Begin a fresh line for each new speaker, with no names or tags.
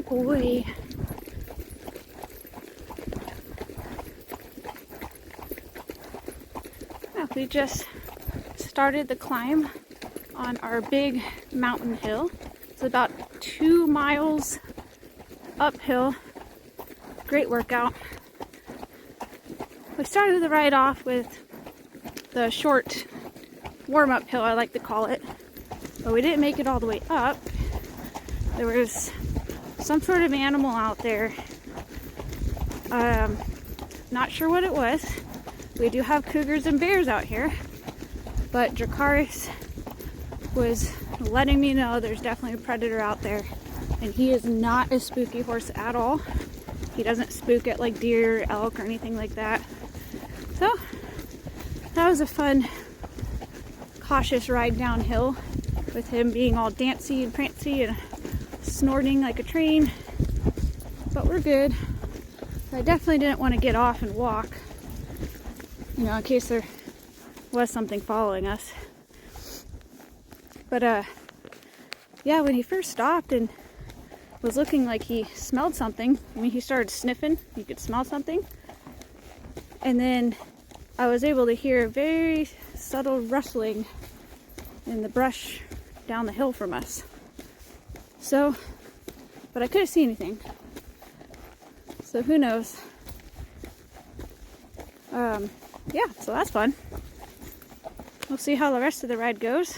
Good boy. Well, we just started the climb on our big mountain hill. It's about 2 miles uphill. Great workout. We started the ride off with the short warm-up hill, I like to call it, but we didn't make it all the way up. There was some sort of animal out there. Not sure what it was. We do have cougars and bears out here, but Dracarys was letting me know there's definitely a predator out there, and he is not a spooky horse at all. He doesn't spook at like deer, elk, or anything like that. So that was a fun, cautious ride downhill with him being all dancy and prancy and snorting like a train, but we're good. I definitely didn't want to get off and walk, you know, in case there was something following us. But yeah, when he first stopped and was looking like he smelled something, I mean, he started sniffing, you could smell something, and then I was able to hear a very subtle rustling in the brush down the hill from us. So, but I couldn't see anything. So who knows? Yeah, so that's fun. We'll see how the rest of the ride goes.